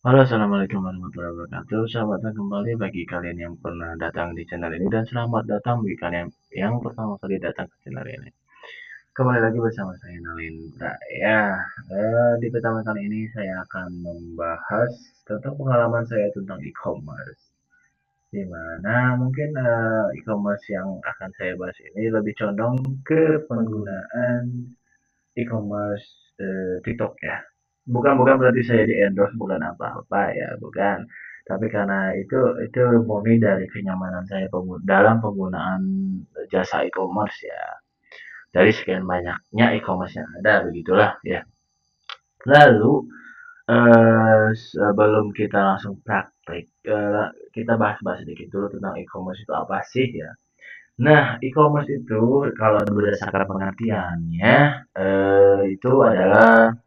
Halo, assalamualaikum warahmatullahi wabarakatuh. Selamat datang kembali bagi kalian yang pernah datang di channel ini dan selamat datang bagi kalian yang pertama kali datang ke channel ini. Kembali lagi bersama saya Nalindra. Ya, di pertama kali ini saya akan membahas tentang pengalaman saya tentang e-commerce. Di mana mungkin e-commerce yang akan saya bahas ini lebih condong ke penggunaan e-commerce TikTok ya. Bukan berarti saya di endorse, bukan apa-apa ya, bukan. Tapi karena itu murni dari kenyamanan saya dalam penggunaan jasa e-commerce ya. Dari sekian banyaknya e-commerce yang ada, begitulah ya. Lalu sebelum kita langsung praktek, kita bahas-bahas sedikit dulu tentang e-commerce itu apa sih ya. Nah, e-commerce itu kalau berdasarkan pengertiannya itu adalah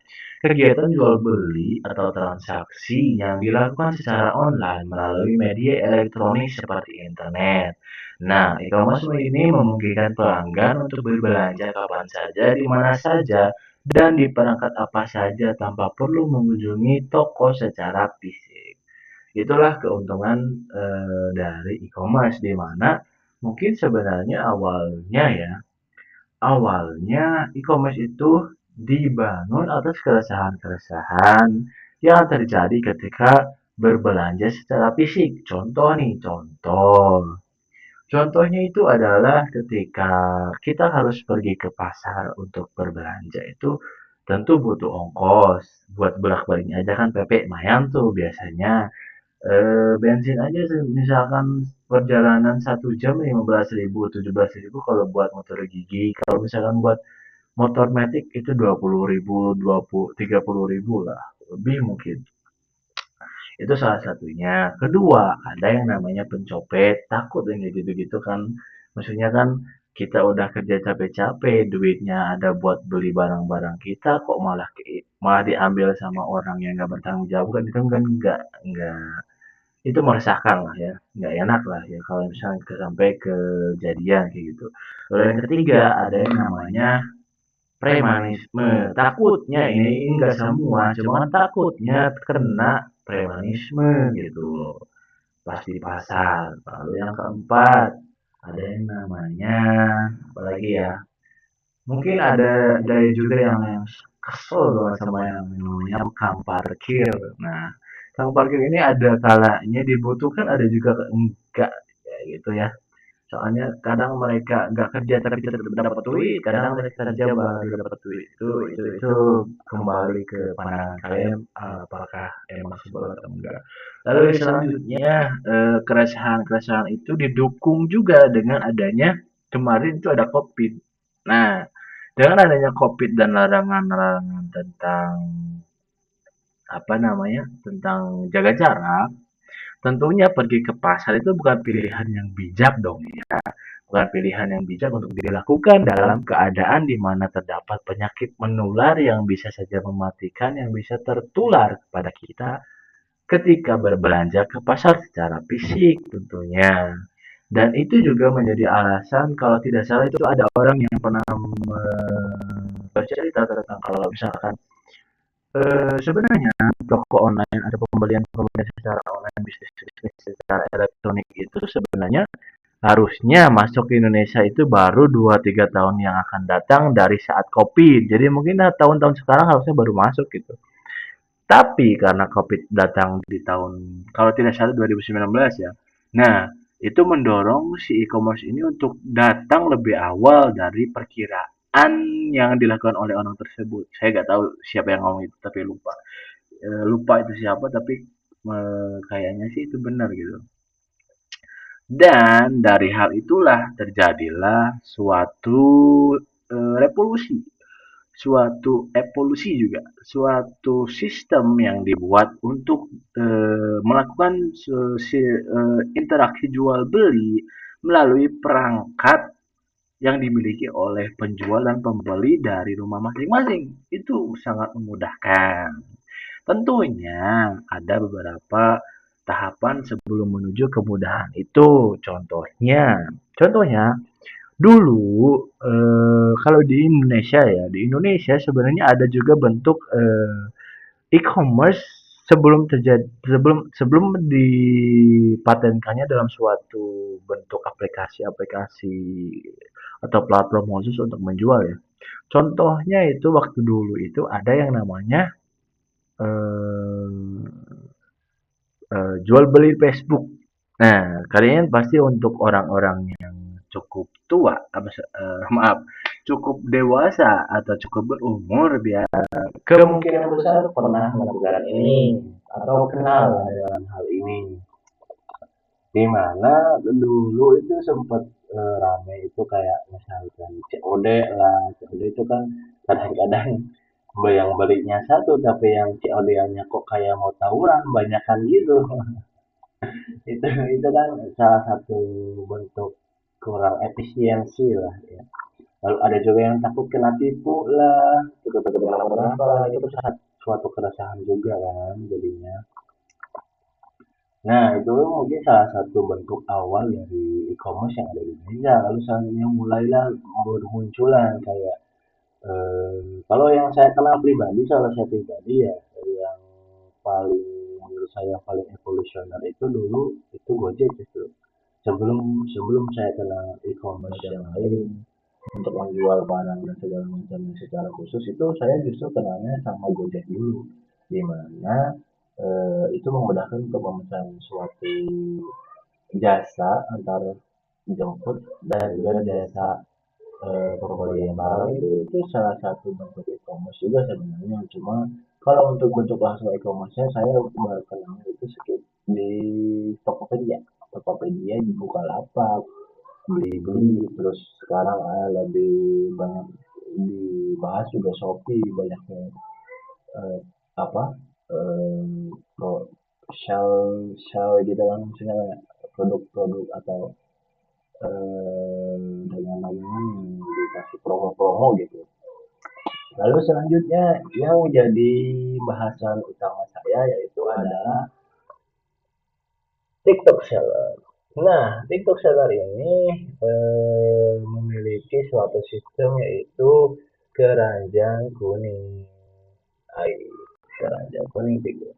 kegiatan jual beli atau transaksi yang dilakukan secara online melalui media elektronik seperti internet. Nah, e-commerce ini memungkinkan pelanggan untuk berbelanja kapan saja, di mana saja, dan di perangkat apa saja tanpa perlu mengunjungi toko secara fisik. Itulah keuntungan dari e-commerce di mana mungkin sebenarnya awalnya e-commerce itu dibangun atas keresahan-keresahan yang terjadi ketika berbelanja secara fisik. Contoh nih, contoh. Contohnya itu adalah ketika kita harus pergi ke pasar untuk berbelanja itu tentu butuh ongkos. Buat bolak-baliknya aja kan PP lumayan tuh biasanya. Bensin aja misalkan perjalanan 1 jam 15.000, 17.000 kalau buat motor gigi. Kalau misalkan buat motor matic itu 20.000, 30.000 lah, lebih mungkin. Itu salah satunya. Kedua, ada yang namanya pencopet. Takut yang kayak gitu-gitu kan. Maksudnya kan kita udah kerja capek-capek, duitnya ada buat beli barang-barang kita, kok malah diambil sama orang yang nggak bertanggung jawab kan itu kan nggak itu meresahkan lah ya, nggak enak lah ya kalau misalnya sampai kejadian kayak gitu. Lalu yang ketiga ada yang namanya premanisme. Takutnya ini enggak semua, cuman takutnya kena premanisme gitu loh. Pas di pasar. Lalu yang keempat, ada yang namanya apalagi ya? Mungkin ada juga yang kesel banget sama yang namanya kang parkir. Nah, kang parkir ini ada kalanya dibutuhkan, ada juga enggak ya gitu ya. Soalnya kadang mereka nggak kerja tapi tetap dapat duit, kadang mereka kerja baru dapat duit. Itu kembali ke pandangan kalian apakah emang sebuah atau enggak. Lalu selanjutnya keresahan-keresahan itu didukung juga dengan adanya kemarin itu ada COVID. Nah, dengan adanya COVID dan larangan-larangan tentang apa namanya tentang jaga jarak, tentunya pergi ke pasar itu bukan pilihan yang bijak dong ya. Bukan pilihan yang bijak untuk dilakukan dalam keadaan di mana terdapat penyakit menular yang bisa saja mematikan, yang bisa tertular kepada kita ketika berbelanja ke pasar secara fisik tentunya. Dan itu juga menjadi alasan kalau tidak salah itu ada orang yang pernah bercerita tentang kalau misalkan sebenarnya toko online ada pembelian secara online, bisnis secara elektronik itu sebenarnya harusnya masuk ke Indonesia itu baru 2-3 tahun yang akan datang dari saat COVID. Jadi mungkin tahun-tahun sekarang harusnya baru masuk gitu. Tapi karena COVID datang di tahun kalau tidak salah 2019 ya. Nah, itu mendorong si e-commerce ini untuk datang lebih awal dari perkiraan yang dilakukan oleh orang tersebut. Saya nggak tahu siapa yang ngomong itu, tapi lupa. Lupa itu siapa, tapi kayaknya sih itu benar gitu. Dan dari hal itulah terjadilah suatu revolusi, suatu evolusi juga, suatu sistem yang dibuat untuk melakukan interaksi jual beli melalui perangkat yang dimiliki oleh penjual dan pembeli dari rumah masing-masing. Itu sangat memudahkan. Tentunya ada beberapa tahapan sebelum menuju kemudahan itu. Contohnya dulu kalau di Indonesia sebenarnya ada juga bentuk e-commerce sebelum dipatenkannya dalam suatu bentuk aplikasi-aplikasi atau platform khusus untuk menjual ya. Contohnya itu waktu dulu itu ada yang namanya eh, jual beli Facebook. Nah, kalian pasti untuk orang-orang yang cukup tua, maaf, cukup dewasa atau cukup berumur, biar kemungkinan besar pernah melakukan ini atau kenal dengan hal ini. Di mana dulu itu sempat rame itu kayak misalkan COD lah, COD itu kan kadang-kadang yang belinya satu tapi yang COD-nya kok kayak mau tawuran banyakan gitu. Itu kan salah satu bentuk kurang efisiensi lah ya. Lalu ada juga yang takut kena tipu lah, juga berapa lah, itu suatu keresahan juga kan jadinya. Nah, itu mungkin salah satu bentuk awal dari e-commerce yang ada di Indonesia. Lalu selanjutnya mulailah bermunculan kayak kalau yang saya kenal pribadi, salah saya pribadi ya, yang paling menurut saya paling evolusioner itu dulu itu Gojek itu. Sebelum sebelum saya kenal e-commerce yang lain untuk menjual barang dan segala macam secara khusus itu saya justru kenalnya sama Gojek dulu, di mana itu memudahkan untuk memesan suatu jasa antara jemput dan juga jasa pembelian barang itu salah satu bentuk e-commerce juga sebenarnya. Cuma kalau untuk bentuk langsung e-commerce-nya saya baru kenal itu sedikit di Tokopedia. Tokopedia di Bukalapak, beli-beli terus sekarang lebih banyak dibahas juga Shopee banyaknya eh, apa pro sell sell gitu kan misalnya kayak produk-produk atau dagangan-dagangan yang dikasih promo-promo gitu. Lalu selanjutnya yang menjadi bahasan utama saya yaitu adalah TikTok Seller. Nah, TikTok Seller ini memiliki suatu sistem yaitu keranjang kuning. Hai, keranjang kuning TikTok.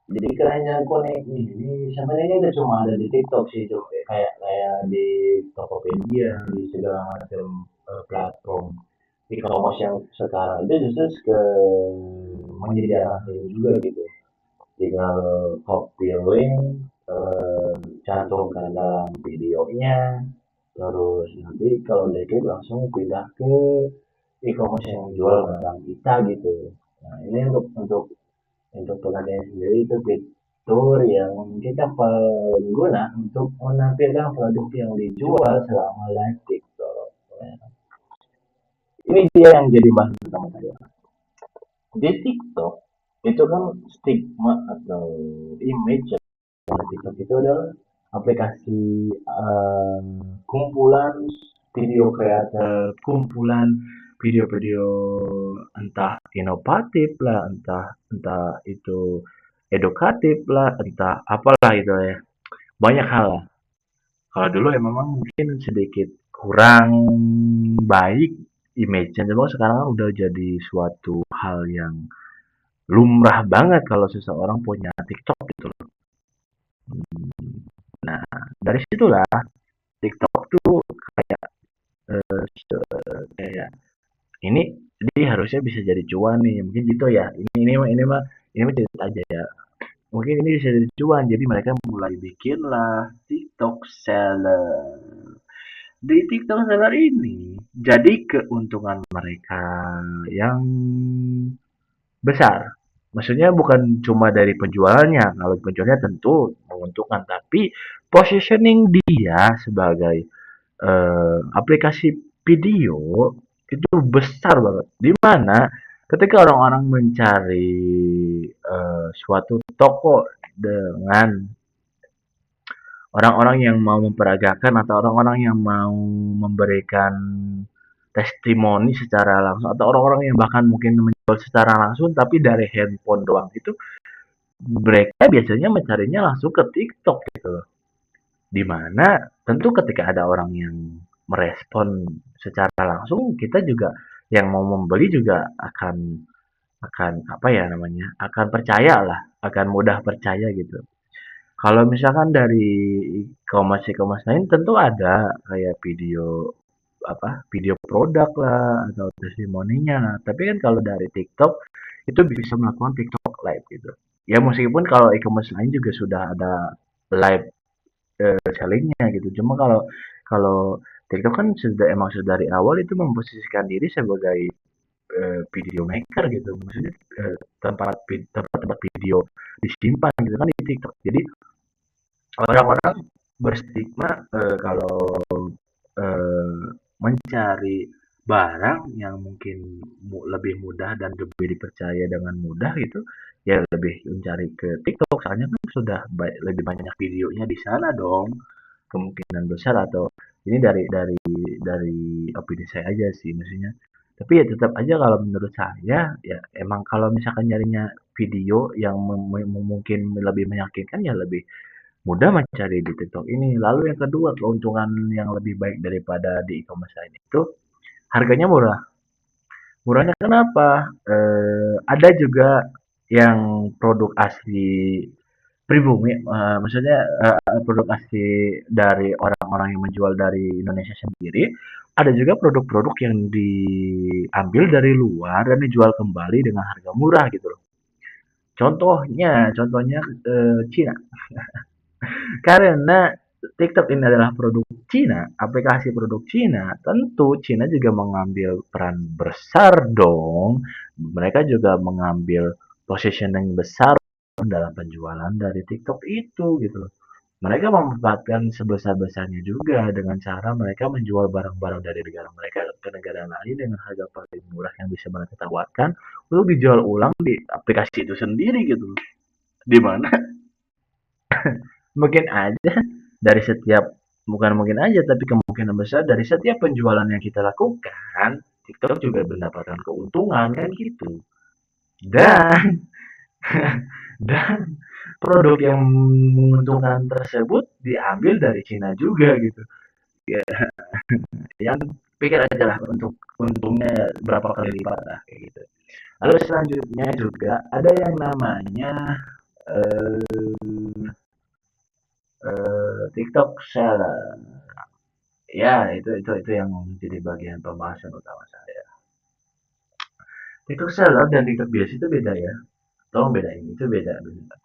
Jadi keranjang kuning ini sebenarnya itu cuma ada di TikTok sih, itu kayak kayak di Tokopedia, di segala macam platform e-commerce yang sekarang itu justru menjadi anak juga gitu. Tinggal copy link, cantumkan dalam videonya, terus nanti kalau udah klik langsung pindah ke e-commerce yang jual barang kita gitu. Nah ini untuk pengadaan sendiri itu fitur yang kita pengguna untuk menampilkan produk yang dijual selama live TikTok. Nah, ini dia yang jadi bahan utama saya. Di TikTok itu kan stigma atau image TikTok itu adalah aplikasi kumpulan video kreator, kumpulan video-video entah inovatif lah, entah entah itu edukatif lah, entah apalah itu ya. Banyak hal lah. Kalau dulu ya memang mungkin sedikit kurang baik image-nya, cuma sekarang kan udah jadi suatu hal yang lumrah banget kalau seseorang punya TikTok gitu loh. Nah, dari situlah TikTok tuh kayak kayak ini harusnya bisa jadi cuan nih, mungkin gitu ya. Ini mah cerita aja ya. Mungkin ini bisa jadi cuan, jadi mereka mulai bikin lah TikTok Seller. Di TikTok Seller ini jadi keuntungan mereka yang besar. Maksudnya bukan cuma dari penjualnya, kalau penjualnya tentu menguntungkan, tapi positioning dia sebagai aplikasi video itu besar banget. Di mana ketika orang-orang mencari suatu toko dengan orang-orang yang mau memperagakan atau orang-orang yang mau memberikan testimoni secara langsung atau orang-orang yang bahkan mungkin menjual secara langsung tapi dari handphone doang itu mereka biasanya mencarinya langsung ke TikTok gitu loh. Di mana tentu ketika ada orang yang merespon secara langsung kita juga yang mau membeli juga akan akan apa ya namanya, akan percaya lah, akan mudah percaya gitu. Kalau misalkan dari e-commerce lain tentu ada kayak video apa video produk lah atau testimoninya lah. Tapi kan kalau dari TikTok itu bisa melakukan TikTok live gitu. Ya meskipun kalau e-commerce lain juga sudah ada live sellingnya gitu. Cuma kalau kalau TikTok kan sudah dari awal itu memposisikan diri sebagai video maker gitu. Maksudnya tempat video disimpan gitu kan di TikTok. Jadi orang-orang berstigma kalau eh, mencari barang yang mungkin lebih mudah dan lebih dipercaya dengan mudah gitu ya lebih mencari ke TikTok soalnya kan sudah lebih banyak videonya di sana dong kemungkinan besar atau ini dari opini saya aja sih maksudnya tapi ya tetap aja kalau menurut saya ya emang kalau misalkan nyarinya video yang mungkin lebih meyakinkan ya lebih mudah mencari di TikTok ini. Lalu yang kedua, keuntungan yang lebih baik daripada di e-commerce lain itu harganya murah. Murahnya kenapa? Ada juga yang produk asli pribumi, maksudnya produk asli dari orang-orang yang menjual dari Indonesia sendiri. Ada juga produk-produk yang diambil dari luar dan dijual kembali dengan harga murah gitu loh. Contohnya Cina. Karena TikTok ini adalah produk Cina, aplikasi produk Cina, tentu Cina juga mengambil peran besar dong. Mereka juga mengambil positioning besar dalam penjualan dari TikTok itu gitu loh. Mereka memanfaatkan sebesar-besarnya juga dengan cara mereka menjual barang-barang dari negara mereka ke negara lain dengan harga paling murah yang bisa mereka tawarkan untuk dijual ulang di aplikasi itu sendiri gitu. Di mana mungkin aja dari setiap bukan mungkin aja tapi kemungkinan besar dari setiap penjualan yang kita lakukan TikTok juga mendapatkan keuntungan kan gitu dan dan produk yang menguntungkan tersebut diambil dari Cina juga gitu ya yang pikir aja lah untuk untungnya berapa kali lipat lah kayak gitu lalu selanjutnya juga ada yang namanya eh, TikTok Seller. Ya, itu yang jadi bagian pembahasan utama saya. TikTok Seller dan TikTok biasa itu beda ya. Tolong bedain, itu beda. Beda.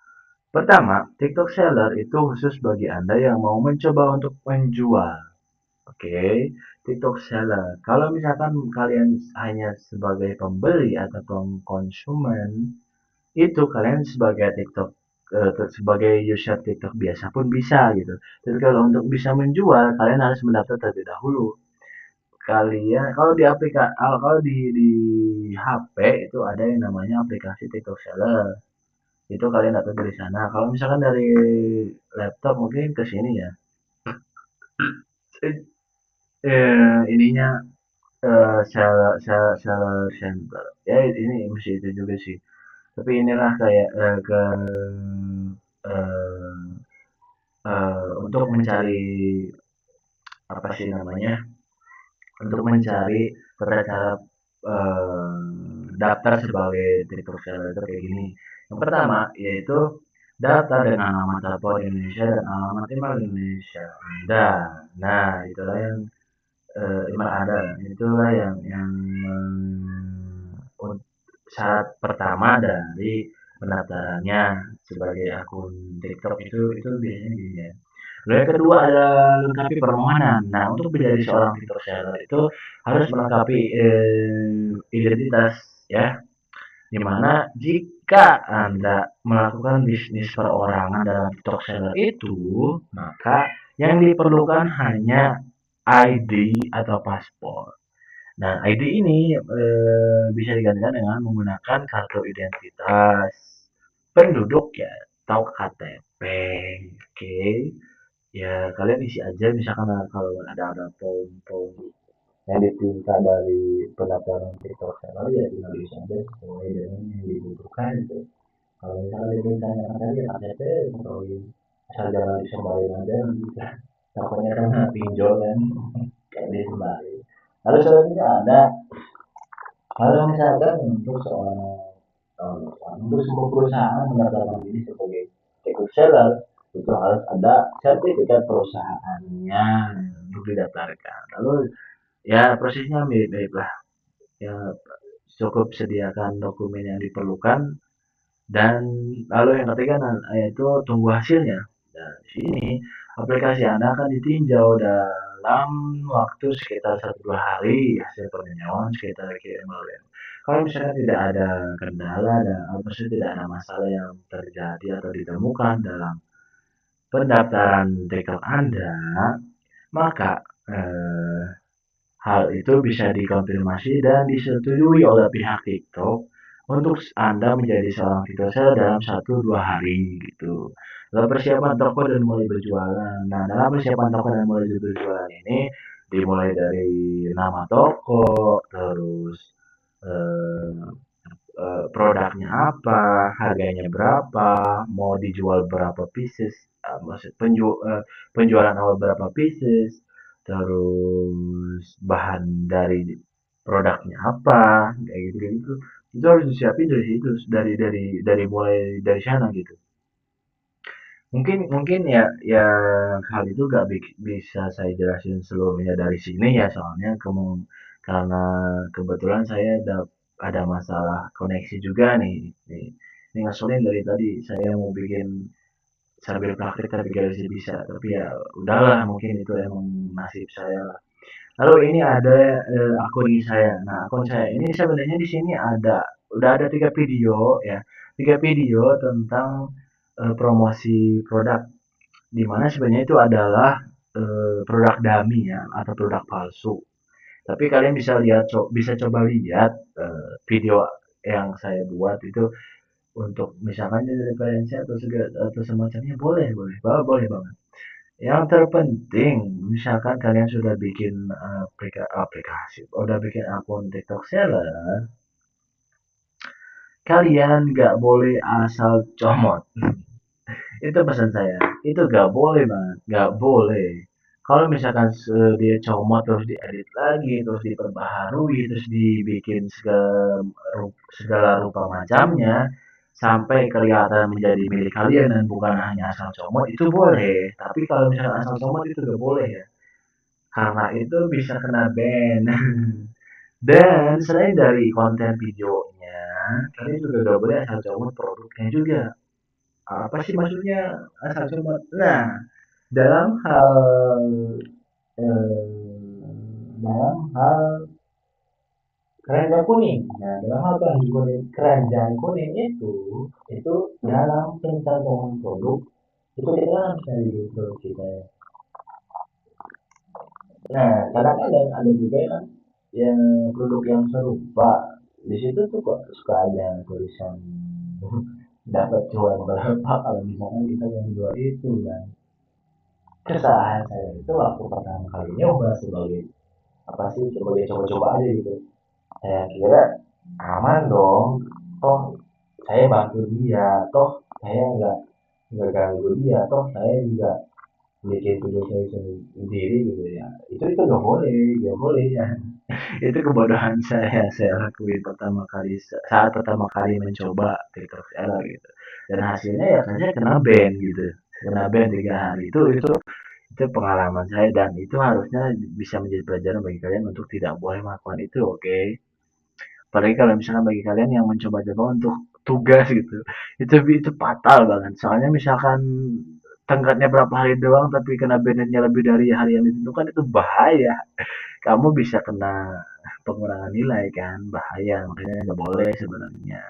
Pertama, TikTok Seller itu khusus bagi Anda yang mau mencoba untuk menjual. Oke, TikTok Seller. Kalau misalkan kalian hanya sebagai pembeli atau konsumen, itu kalian sebagai TikTok sebagai user TikTok biasa pun bisa gitu. Tapi kalau untuk bisa menjual, kalian harus mendaftar terlebih dahulu. Kalian kalau di kalau di HP itu ada yang namanya aplikasi TikTok Seller. Itu kalian dapat dari sana. Kalau misalkan dari laptop mungkin ke sini ya. Ininya seller center. Ya ini mesti itu juga sih. Tapi inilah kayak ke eh, untuk mencari apa sih namanya? Untuk mencari cara-cara daftar sebagai TikTok seller itu kayak gini. Yang pertama yaitu data dengan alamat telepon Indonesia dan alamat email Indonesia Anda. Nah, itulah yang email Anda. Itulah yang syarat pertama dari pendaftarannya sebagai akun TikTok itu biasanya gini ya. Lalu yang kedua ada lengkapi permohonan. Nah, untuk menjadi seorang TikTok seller itu harus melengkapi identitas ya. Dimana jika Anda melakukan bisnis perorangan dalam TikTok seller itu, maka yang diperlukan hanya ID atau paspor. Nah, ID ini bisa digantikan dengan menggunakan kartu identitas penduduk ya, atau KTP. Oke. Ya, kalian isi aja misalkan kalau ada form-form yang diminta dari pendaftaran TikTok channel ya tinggal isi aja sesuai dengan yang dibutuhkan gitu. Kalau misalnya ditanya tadi KTP atau asal jangan disembahin aja bisa. Takutnya kan pinjol kan kayak disembahin. Lalu selanjutnya ada kalau misalkan untuk seorang Untuk semua perusahaan mendaftarkan diri sebagai equity seller itu harus ada sertifikat perusahaannya untuk didaftarkan. Lalu ya prosesnya mirip-mirip lah. Ya cukup sediakan dokumen yang diperlukan dan lalu yang ketiga yaitu tunggu hasilnya. Dan di sini aplikasi Anda akan ditinjau dalam waktu sekitar 1-2 hari, hasil peninjauan sekitar kirim melalui. Kalau misalnya tidak ada kendala dan maksudnya tidak ada masalah yang terjadi atau ditemukan dalam pendaftaran TikTok Anda, maka eh, hal itu bisa dikonfirmasi dan disetujui oleh pihak TikTok untuk Anda menjadi seorang TikTok seller dalam 1-2 hari gitu. Dalam persiapan toko dan mulai berjualan. Nah, dalam persiapan toko dan mulai berjualan ini dimulai dari nama toko, terus eh, produknya apa, harganya berapa, mau dijual berapa pieces, maksud penjualan awal berapa pieces, terus bahan dari produknya apa, kayak gitu gitu. Itu harus disiapin dari situ, dari mulai dari sana gitu. Mungkin mungkin ya hal itu gak bisa saya jelasin seluruhnya dari sini ya soalnya karena kebetulan saya ada masalah koneksi juga nih ngeselin dari tadi saya mau bikin sambil praktik tapi gak bisa tapi ya udahlah mungkin itu emang nasib saya lah. Lalu ini ada akun saya. Nah akun saya ini sebenarnya di sini udah ada 3 video ya, 3 video tentang promosi produk di mana sebenarnya itu adalah produk dummy ya atau produk palsu. Tapi kalian bisa coba lihat video yang saya buat itu untuk misalkan jadi referensi atau segala atau semacamnya boleh boleh boleh banget. Yang terpenting misalkan kalian sudah bikin aplikasi, udah bikin akun TikTok seller, kalian nggak boleh asal comot. Itu pesan saya. Itu gak boleh banget, gak boleh. Kalau misalkan dia comot terus diedit lagi, terus diperbaharui, terus dibikin segala rupa macamnya, sampai kelihatan menjadi milik kalian dan bukan hanya asal comot, itu boleh. Tapi kalau misalkan asal comot itu gak boleh ya. Karena itu bisa kena ban. Dan selain dari konten videonya, kalian juga gak boleh asal comot produknya juga. Apa sih maksudnya asal comot? Nah, dalam hal eh, dalam hal keranjang kuning. Nah, dalam hal keranjang kuning itu dalam pencatatan produk itu kita harus cari dulu produk kita. Nah, kadang ada juga yang produk yang serupa. Di situ tuh kok suka ada tulisan dapat cuan berapa kalau misalnya kita yang jual itu kan. Kesalahan saya itu waktu pertama kali nyoba sebagai apa sih sebagai coba-coba aja gitu. Saya kira aman dong, toh saya bantu dia, toh saya nggak ganggu dia, toh saya juga bikin video saya sendiri gitu ya. Itu nggak boleh ya. Itu kebodohan saya lakuin saat pertama kali mencoba TikTok saya gitu. Dan hasilnya ya saya kena ban gitu, kena ban 3 hari itu pengalaman saya dan itu harusnya bisa menjadi pelajaran bagi kalian untuk tidak boleh melakukan itu, oke? Okay? Apalagi kalau misalnya bagi kalian yang mencoba-coba untuk tugas gitu, itu fatal banget. Soalnya misalkan tenggatnya berapa hari doang tapi kena bandnya lebih dari hari yang ditentukan itu bahaya. Kamu bisa kena pengurangan nilai kan, bahaya. Makanya nggak boleh sebenarnya.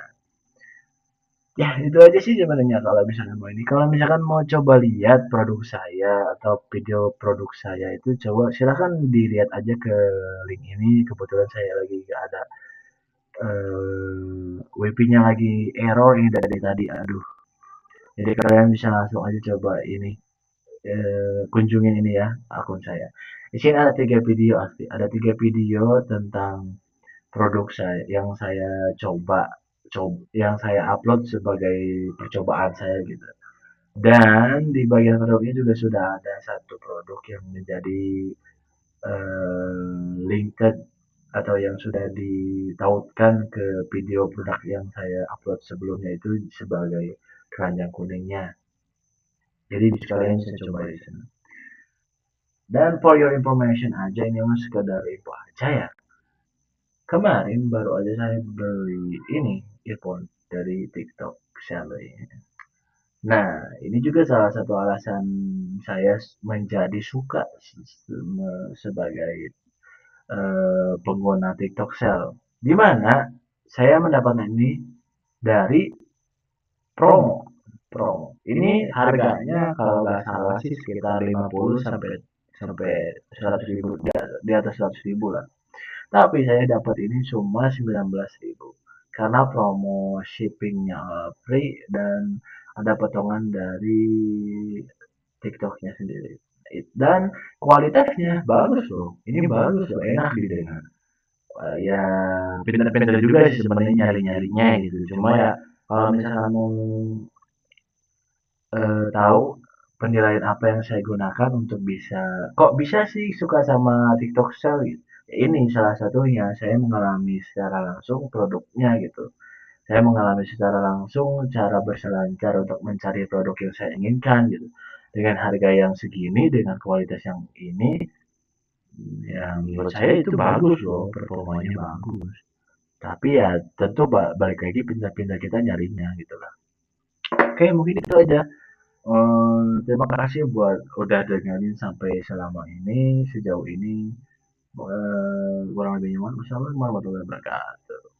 Ya, itu aja sih sebenarnya kalau misalkan mau ini. Kalau misalkan mau coba lihat produk saya atau video produk saya itu coba silakan dilihat aja ke link ini. Kebetulan saya lagi nggak ada WP-nya lagi error ini dari tadi. Aduh. Jadi kalian bisa langsung aja coba ini kunjungin ini ya akun saya. Di sini ada 3 video tentang produk saya yang saya yang saya upload sebagai percobaan saya gitu. Dan di bagian produknya juga sudah ada satu produk yang menjadi linked atau yang sudah ditautkan ke video produk yang saya upload sebelumnya itu sebagai keranjang kuningnya. Jadi sekalian saya coba di sini. Dan for your information aja, ini mah sekedar info aja ya. Kemarin baru aja saya beli ini earphone dari TikTok Xiaomi. Nah, ini juga salah satu alasan saya menjadi suka sebagai pengguna TikTok Shell. Di mana saya mendapatkan ini dari promo. Promo. Ini harganya kalau nggak salah sih sekitar 50 sampai sampai 100 ribu, di atas 100 ribu lah. Tapi saya dapat ini cuma 19 ribu karena promo shippingnya free dan ada potongan dari TikToknya sendiri. Dan kualitasnya bagus loh. Ini bagus loh, enak didengar. Ya pinter-pinter juga sih sebenarnya nyari-nyarinya gitu. Cuma ya kalau misalnya mau tahu penilaian apa yang saya gunakan untuk bisa kok bisa sih suka sama TikTok Shop gitu. Ya, ini salah satunya saya mengalami secara langsung produknya gitu. Saya mengalami secara langsung cara berselancar untuk mencari produk yang saya inginkan gitu. Dengan harga yang segini, dengan kualitas yang ini, yang menurut saya itu bagus loh, performanya bagus. Tapi ya tentu balik lagi pintar-pintar kita nyarinya gitu lah. Oke, mungkin itu aja. Terima kasih buat udah dengerin sampai selama ini, sejauh ini. Kurang lebihnya, wassalamualaikum warahmatullahi wabarakatuh.